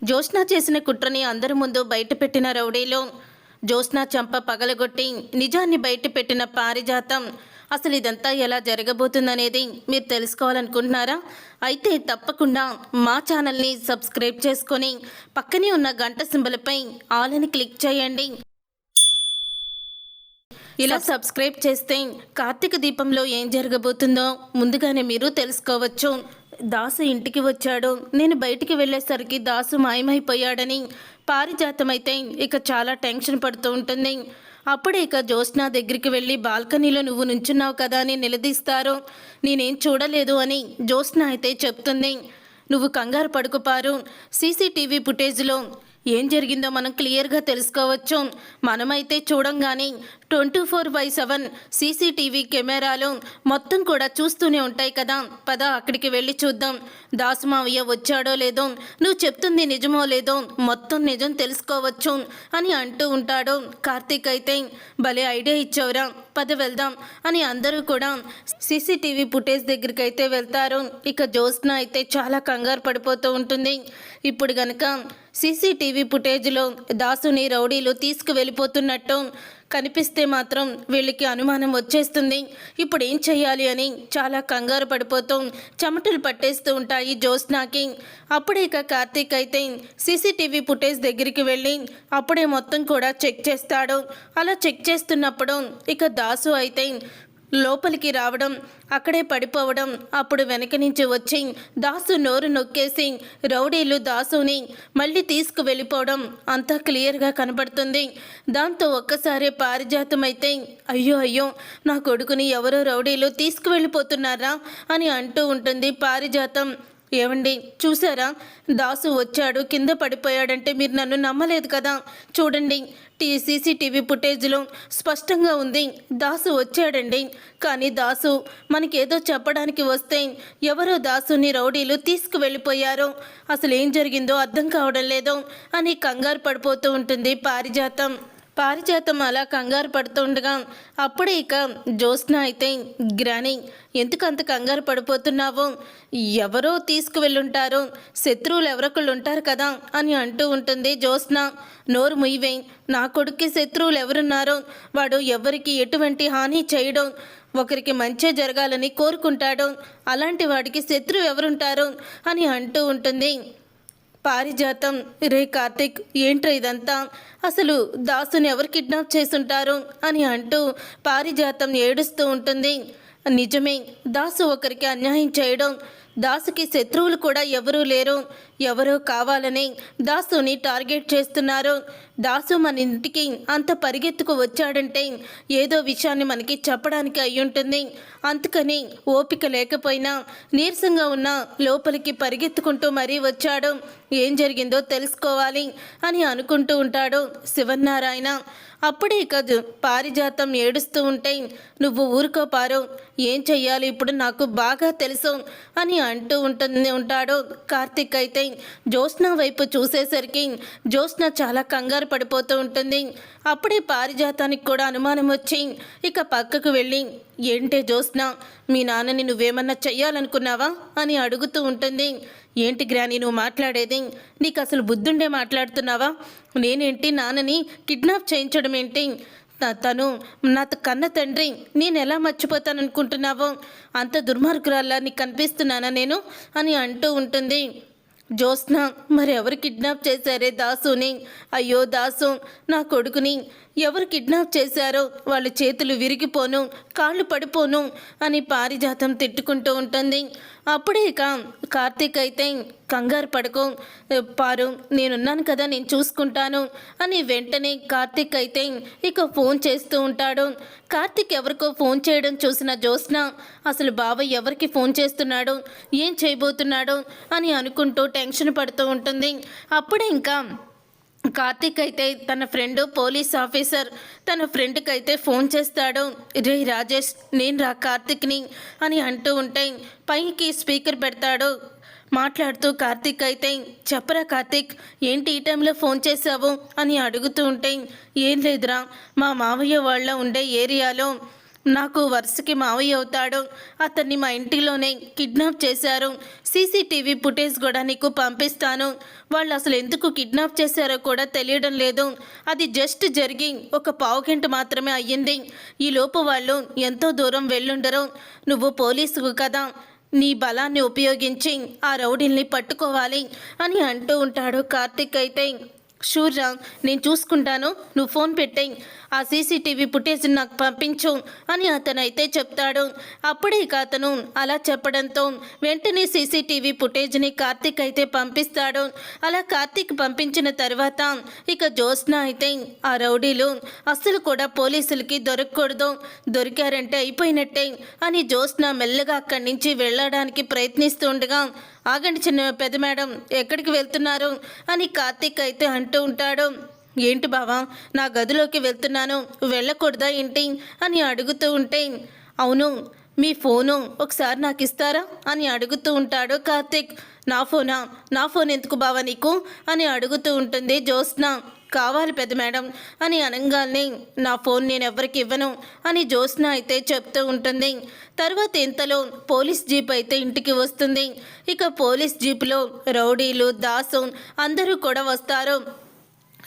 జ్యోత్స్న చేసిన కుట్రని అందరి ముందు బయటపెట్టిన రౌడీలో జ్యోత్స్న చంప పగలగొట్టి నిజాన్ని బయటపెట్టిన పారిజాతం. అసలు ఇదంతా ఎలా జరగబోతుందనేది మీరు తెలుసుకోవాలనుకుంటున్నారా? అయితే తప్పకుండా మా ఛానల్ని సబ్స్క్రైబ్ చేసుకొని పక్కనే ఉన్న గంట సింబల్పై ఆల్ అని క్లిక్ చేయండి. ఇలా సబ్స్క్రైబ్ చేస్తే కార్తీక దీపంలో ఏం జరగబోతుందో ముందుగానే మీరు తెలుసుకోవచ్చు. దాసు ఇంటికి వచ్చాడు. నేను బయటికి వెళ్ళేసరికి దాసు మాయమైపోయాడని పారిజాతమైతే ఇక చాలా టెన్షన్ పడుతూ ఉంటుంది. అప్పుడే ఇక జ్యోత్స్న దగ్గరికి వెళ్ళి బాల్కనీలో నువ్వు నుంచున్నావు కదా అని నిలదీస్తారు. నేనేం చూడలేదు అని జ్యోత్స్న అయితే చెప్తుంది. నువ్వు కంగారు పడుకుపారు, సీసీటీవీ ఫుటేజ్లో ఏం జరిగిందో మనం క్లియర్గా తెలుసుకోవచ్చు. మనమైతే చూడంగానే 24/7 సీసీటీవీ కెమెరాలు మొత్తం కూడా చూస్తూనే ఉంటాయి కదా. పద అక్కడికి వెళ్ళి చూద్దాం. దాసు మావయ్య వచ్చాడో లేదో, నువ్వు చెప్తుంది నిజమో లేదో మొత్తం నిజం తెలుసుకోవచ్చు అని అంటూ ఉంటాడు. కార్తీక్ అయితే భలే ఐడియా ఇచ్చావురా, పద వెళ్దాం అని అందరూ కూడా సీసీటీవీ ఫుటేజ్ దగ్గరికి అయితే వెళ్తారు. ఇక జ్యోత్స్న అయితే చాలా కంగారు పడిపోతూ ఉంటుంది. ఇప్పుడు గనక సీసీటీవీ ఫుటేజ్లో దాసుని రౌడీలు తీసుకువెళ్ళిపోతున్నట్టు కనిపిస్తే మాత్రం వీళ్ళకి అనుమానం వచ్చేస్తుంది. ఇప్పుడు ఏం చెయ్యాలి అని చాలా కంగారు పడిపోతూ చెమటలు పట్టేస్తూ ఉంటాయి జ్యోత్స్నకి. అప్పుడే ఇక కార్తీక్ అయితే సీసీటీవీ ఫుటేజ్ దగ్గరికి వెళ్ళి అప్పుడే మొత్తం కూడా చెక్ చేస్తాడు. అలా చెక్ చేస్తున్నప్పుడు ఇక దాసు అయితే లోపలికి రావడం, అక్కడే పడిపోవడం, అప్పుడు వెనక నుంచి వచ్చి దాసు నోరు నొక్కేసి రౌడీలు దాసుని మళ్ళీ తీసుకువెళ్ళిపోవడం అంతా క్లియర్గా కనబడుతుంది. దాంతో ఒక్కసారి పారిజాతం అయితే అయ్యో అయ్యో నా కొడుకుని ఎవరో రౌడీలు తీసుకువెళ్ళిపోతున్నారా అని అంటూ ఉంటుంది. పారిజాతం, ఏమండి చూసారా, దాసు వచ్చాడు కింద పడిపోయాడంటే మీరు నన్ను నమ్మలేదు కదా. చూడండి సీసీటీవీ ఫుటేజ్లో స్పష్టంగా ఉంది దాసు వచ్చాడండి. కానీ దాసు మనకేదో చెప్పడానికి వస్తే ఎవరో దాసుని రౌడీలు తీసుకువెళ్ళిపోయారు. అసలు ఏం జరిగిందో అర్థం కావడం లేదు అని కంగారు పడిపోతూ ఉంటుంది పారిజాతం అలా కంగారు పడుతుండగా అప్పుడే ఇక జ్యోత్స్న అయితే గ్రాని ఎందుకు అంత కంగారు పడిపోతున్నావు, ఎవరో తీసుకువెళ్ళుంటారు, శత్రువులు ఎవరొకళ్ళు ఉంటారు కదా అని అంటూ ఉంటుంది. జ్యోత్స్న, నోరు ముయ్యవే, నా కొడుక్కి శత్రువులు ఎవరున్నారో, వాడు ఎవరికి ఎటువంటి హాని చేయడం, ఒకరికి మంచి జరగాలని కోరుకుంటాడు, అలాంటి వాడికి శత్రువు ఎవరుంటారు అని అంటూ ఉంటుంది. పారిజాతం, రే కార్తీక్ ఏంట్రా ఇదంతా, అసలు దాసుని ఎవరు కిడ్నాప్ చేసుంటారు అని అంటూ పారిజాతం ఏడుస్తూ ఉంటుంది. నిజమే, దాసు ఒకరికి అన్యాయం చేయడం, దాసుకి శత్రువులు కూడా ఎవరూ లేరు, ఎవరో కావాలని దాసుని టార్గెట్ చేస్తున్నారు. దాసు మన ఇంటికి అంత పరిగెత్తుకు వచ్చాడంటే ఏదో విషయాన్ని మనకి చెప్పడానికి అయ్యుంటుంది. అందుకని ఓపిక లేకపోయినా నీరసంగా ఉన్న లోపలికి పరిగెత్తుకుంటూ మరీ వచ్చాడు. ఏం జరిగిందో తెలుసుకోవాలి అని అనుకుంటూ ఉంటాడు శివనారాయణ. అప్పుడే ఇక పారిజాతం ఏడుస్తూ ఉంటే, నువ్వు ఊరుకో పారు, ఏం చెయ్యాలి ఇప్పుడు నాకు బాగా తెలుసు అని అంటూ ఉంటాడు. కార్తీక్ అయితే జ్యోత్స్న వైపు చూసేసరికి జ్యోత్స్న చాలా కంగారు పడిపోతూ ఉంటుంది. అప్పుడే పారిజాతానికి కూడా అనుమానం వచ్చి ఇక పక్కకు వెళ్ళి, ఏంటే జ్యోత్స్న, మీ నాన్నని నువ్వేమన్నా చెయ్యాలనుకున్నావా అని అడుగుతూ ఉంటుంది. ఏంటి గ్రాని నువ్వు మాట్లాడేది, నీకు అసలు బుద్ధుండే మాట్లాడుతున్నావా, నేనేంటి నాన్నని కిడ్నాప్ చేయించడం ఏంటి, తను నా కన్న తండ్రి, నేను ఎలా మర్చిపోతాననుకుంటున్నావో, అంత దుర్మార్గురాల్లా నీకు కనిపిస్తున్నానా నేను అని అంటూ ఉంటుంది. జ్యోత్స్న, మరి ఎవరు కిడ్నాప్ చేశారే దాసుని, అయ్యో దాసు నా కొడుకుని ఎవరు కిడ్నాప్ చేశారో వాళ్ళ చేతులు విరిగిపోను, కాళ్ళు పడిపోను అని పారిజాతం తిట్టుకుంటూ ఉంటుంది. అప్పుడే ఇక కార్తీక్ అయితే కంగారు పడుకో పారు, నేనున్నాను కదా, నేను చూసుకుంటాను అని వెంటనే కార్తీక్ అయితే ఇక ఫోన్ చేస్తూ ఉంటాడు. కార్తీక్ ఎవరికో ఫోన్ చేయడం చూసిన జ్యోత్స్న అసలు బాబాయ్ ఎవరికి ఫోన్ చేస్తున్నాడు, ఏం చేయబోతున్నాడు అని అనుకుంటూ టెన్షన్ పడుతూ ఉంటుంది. అప్పుడే ఇంకా కార్తీక్ అయితే తన ఫ్రెండ్ పోలీస్ ఆఫీసర్ తన ఫ్రెండ్కి అయితే ఫోన్ చేస్తాడు. రే రాజేష్, నేను రా కార్తీక్ని అని అంటూ ఉంటే పైకి స్పీకర్ పెడతాడు. మాట్లాడుతూ కార్తీక్ అయితే, చెప్పరా కార్తీక్, ఏంటి ఈ టైంలో ఫోన్ చేశావు అని అడుగుతూ ఉంటే, ఏం లేదురా, మా మావయ్య వాళ్ళ ఉండే ఏరియాలో నాకు వరుసకి మావయ్య అవుతాడు. అతన్ని మా ఇంటిలోనే కిడ్నాప్ చేశారు. సీసీటీవీ ఫుటేజ్ కూడా నీకు పంపిస్తాను. వాళ్ళు అసలు ఎందుకు కిడ్నాప్ చేశారో కూడా తెలియడం లేదు. అది జస్ట్ జరిగి ఒక పావుగంట మాత్రమే అయ్యింది. ఈలోపు వాళ్ళు ఎంతో దూరం వెళ్ళుండరు. నువ్వు పోలీసువు కదా, నీ బలాన్ని ఉపయోగించి ఆ రౌడీల్ని పట్టుకోవాలి అని అంటూ ఉంటాడు. కార్తిక్ అయితే షూర్ రా, నేను చూసుకుంటాను, నువ్వు ఫోన్ పెట్టేయి, ఆ సీసీటీవీ ఫుటేజ్ నాకు పంపించు అని అతనైతే చెప్తాడు. అప్పుడే ఇక అతను అలా చెప్పడంతో వెంటనే సీసీటీవీ ఫుటేజ్ని కార్తిక్ అయితే పంపిస్తాడు. అలా కార్తిక్ పంపించిన తర్వాత ఇక జ్యోత్స్న అయితే ఆ రౌడీలు అస్సలు కూడా పోలీసులకి దొరకకూడదు, దొరికారంటే అయిపోయినట్టే అని జ్యోత్స్న మెల్లగా అక్కడి నుంచి వెళ్ళడానికి ప్రయత్నిస్తూ ఉండగా, ఆగండి చిన్న పెద్ద మేడం, ఎక్కడికి వెళ్తున్నారు అని కార్తిక్ అయితే అంటూ ఉంటాడు. ఏంటి బావా, నా గదిలోకి వెళ్తున్నాను, వెళ్ళకూడదా ఏంటి అని అడుగుతూ ఉంటే, అవును మీ ఫోను ఒకసారి నాకు ఇస్తారా అని అడుగుతూ ఉంటాడు కార్తిక్. నా ఫోనా? నా ఫోన్ ఎందుకు బావా నీకు అని అడుగుతూ ఉంటుంది జ్యోత్స్న. కావాలి పెద్ద మేడం అని అనగానే, నా ఫోన్ నేను ఎవరికి ఇవ్వను అని జ్యోత్స్న అయితే చెప్తూ ఉంటుంది. తర్వాత ఇంతలో పోలీస్ జీప్ అయితే ఇంటికి వస్తుంది. ఇక పోలీస్ జీపులో రౌడీలు, దాసు అందరూ కూడా వస్తారు.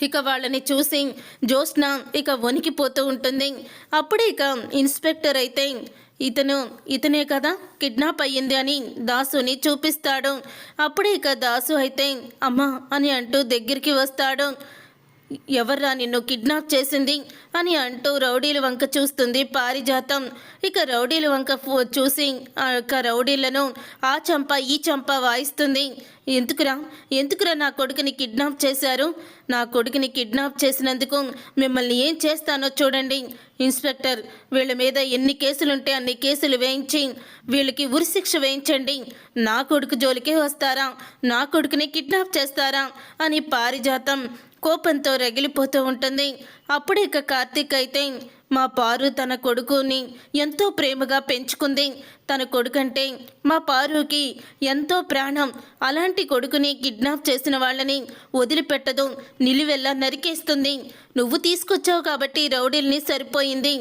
ఇక వాళ్ళని చూసి జ్యోత్స్న ఇక వణికిపోతూ ఉంటుంది. అప్పుడే ఇక ఇన్స్పెక్టర్ అయితే ఇతనే కదా కిడ్నాప్ అయ్యింది అని దాసుని చూపిస్తాడు. అప్పుడే ఇక దాసు అయితే అమ్మా అని అంటూ దగ్గరికి వస్తాడు. ఎవర్రా నిన్ను కిడ్నాప్ చేసింది అని అంటూ రౌడీల వంక చూస్తుంది పారిజాతం. ఇక రౌడీల వంక చూసి ఆ యొక్క రౌడీలను ఆ చంప ఈ చంప వాయిస్తుంది. ఎందుకురా నా కొడుకుని కిడ్నాప్ చేశారు? నా కొడుకుని కిడ్నాప్ చేసినందుకు మిమ్మల్ని ఏం చేస్తానో చూడండి ఇన్స్పెక్టర్. వీళ్ళ మీద ఎన్ని కేసులుంటే అన్ని కేసులు వేయించి వీళ్ళకి ఉరిశిక్ష వేయించండి. నా కొడుకు జోలికే వస్తారా? నా కొడుకుని కిడ్నాప్ చేస్తారా అని పారిజాతం కోపంతో రగిలిపోతూ ఉంటుంది. అప్పుడు ఇక కార్తిక్ అయితే, మా పారు తన కొడుకుని ఎంతో ప్రేమగా పెంచుకుంది. తన కొడుకంటే మా పారుకి ఎంతో ప్రాణం. అలాంటి కొడుకుని కిడ్నాప్ చేసిన వాళ్ళని వదిలిపెట్టదు, నిలువెల్లా నరికేస్తుంది. నువ్వు తీసుకొచ్చావు కాబట్టి రౌడీల్ని సరిపోయింది.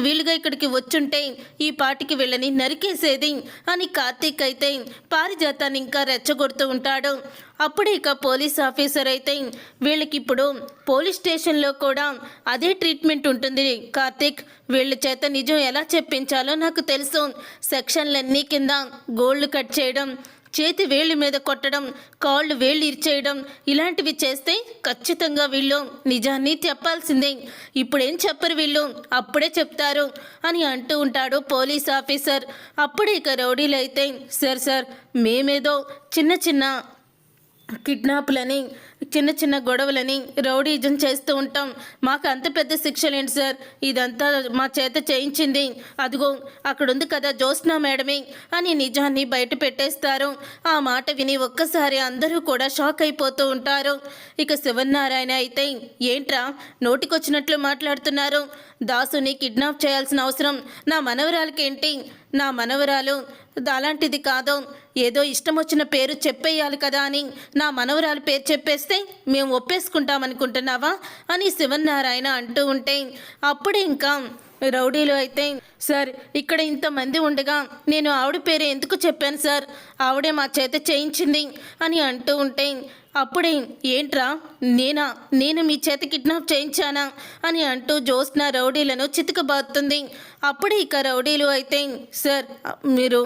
వీళ్ళుగా ఇక్కడికి వచ్చుంటే ఈ పాటికి వీళ్ళని నరికేసేది అని కార్తీక్ అయితే పారిజాతాన్ని ఇంకా రెచ్చగొడుతూ ఉంటాడు. అప్పుడు ఇక పోలీస్ ఆఫీసర్ అయితే, వీళ్ళకి ఇప్పుడు పోలీస్ స్టేషన్లో కూడా అదే ట్రీట్మెంట్ ఉంటుంది కార్తీక్. వీళ్ళ చేత నిజం ఎలా చెప్పించాలో నాకు తెలుసు. సెక్షన్లన్నీ కింద గోళ్ళు కట్ చేయడం, చేతి వేళ్ళ మీద కొట్టడం, కాళ్ళు వేళ్ళు ఇరిచేయడం, ఇలాంటివి చేస్తే ఖచ్చితంగా వీళ్ళు నిజాన్ని చెప్పాల్సిందే. ఇప్పుడేం చెప్పరు వీళ్ళు, అప్పుడే చెప్తారు అని అంటూ ఉంటాడు పోలీస్ ఆఫీసర్. అప్పుడే ఇక రౌడీలు అయితే, సార్ మేమేదో చిన్న కిడ్నాప్లని, చిన్న గొడవలని రౌడీజం చేస్తూ ఉంటాం. మాకు అంత పెద్ద శిక్షలేంటి సార్? ఇదంతా మా చేత చేయించింది అదిగో అక్కడుంది కదా జ్యోత్స్న మేడమే అని నిజాన్ని బయట పెట్టేస్తారు. ఆ మాట విని ఒక్కసారి అందరూ కూడా షాక్ అయిపోతూ ఉంటారు. ఇక శివనారాయణ అయితే, ఏంట్రా నోటికొచ్చినట్లు మాట్లాడుతున్నారు? దాసుని కిడ్నాప్ చేయాల్సిన అవసరం నా మనవరాలకేంటి? నా మనవరాలు అలాంటిది కాదు, ఏదో ఇష్టం వచ్చిన పేరు చెప్పేయాలి కదా అని నా మనవరాలు పేరు చెప్పేస్తే మేము ఒప్పేసుకుంటామనుకుంటున్నావా అని శివనారాయణ అంటూ ఉంటే, అప్పుడే ఇంకా రౌడీలు అయితే, సార్ ఇక్కడ ఇంతమంది ఉండగా నేను ఆవిడ పేరు ఎందుకు చెప్పాను సార్? ఆవిడే మా చేత చేయించింది అని అంటూ ఉంటే, అప్పుడే ఏంట్రా నేను మీ చేత కిడ్నాప్ చేయించానా అని అంటూ జ్యోత్స్న రౌడీలను చితకబాదుతుంది. అప్పుడే ఇక రౌడీలు అయితే, సార్ మీరు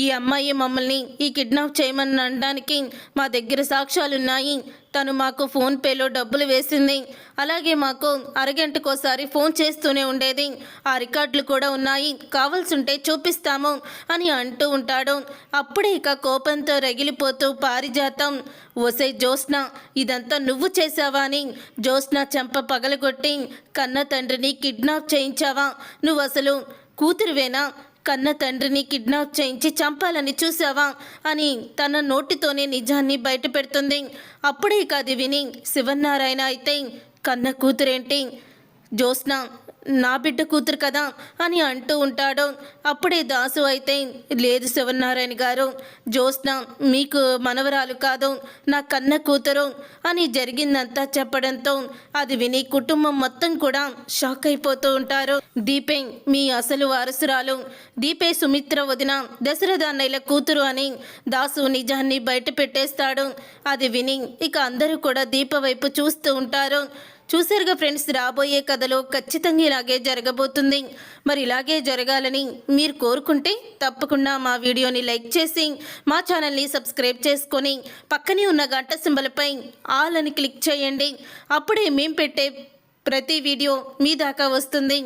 ఈ అమ్మాయి మమ్మల్ని ఈ కిడ్నాప్ చేయమని అనడానికి మా దగ్గర సాక్ష్యాలున్నాయి. తను మాకు ఫోన్పేలో డబ్బులు వేసింది, అలాగే మాకు అరగంటకోసారి ఫోన్ చేస్తూనే ఉండేది. ఆ రికార్డులు కూడా ఉన్నాయి, కావాల్సి ఉంటే చూపిస్తాము అని అంటూ ఉంటాడు. అప్పుడే ఇక కోపంతో రగిలిపోతూ పారిజాతం, ఒసై జ్యోత్స్న ఇదంతా నువ్వు చేసావా అని జ్యోత్స్న చెంప పగలగొట్టి, కన్న తండ్రిని కిడ్నాప్ చేయించావా? నువ్వు అసలు కూతురువేనా? కన్న తండ్రిని కిడ్నాప్ చేయించి చంపాలని చూసావా అని తన నోటితోనే నిజాన్ని బయట పెడుతుంది. అప్పుడే ఇక అది విని శివనారాయణ అయితే, కన్న కూతురేంటి జ్యోత్స్న, నా బిడ్డ కూతురు కదా అని అంటూ ఉంటాడు. అప్పుడే దాసు అయితే, లేదు శివనారాయణ గారు, జ్యోత్స్న మీకు మనవరాలు కాదు, నా కన్న కూతురు అని జరిగిందంతా చెప్పడంతో అది విని కుటుంబం మొత్తం కూడా షాక్ అయిపోతూ ఉంటారు. దీపే మీ అసలు వారసురాలు, దీపే సుమిత్ర వదిన దశరథ అన్నయ్యల కూతురు అని దాసు నిజాన్ని బయట పెట్టేస్తాడు. అది విని ఇక అందరూ కూడా దీప వైపు చూస్తూ ఉంటారు. చూసారుగా ఫ్రెండ్స్, రాబోయే కథలో ఖచ్చితంగా ఇలాగే జరగబోతుంది. మరి ఇలాగే జరగాలని మీరు కోరుకుంటే తప్పకుండా మా వీడియోని లైక్ చేసి మా ఛానల్ని సబ్స్క్రైబ్ చేసుకొని పక్కనే ఉన్న గంట సింబల్పై ఆల్ అని క్లిక్ చేయండి. అప్పుడే మేము పెట్టే ప్రతి వీడియో మీ దాకా వస్తుంది.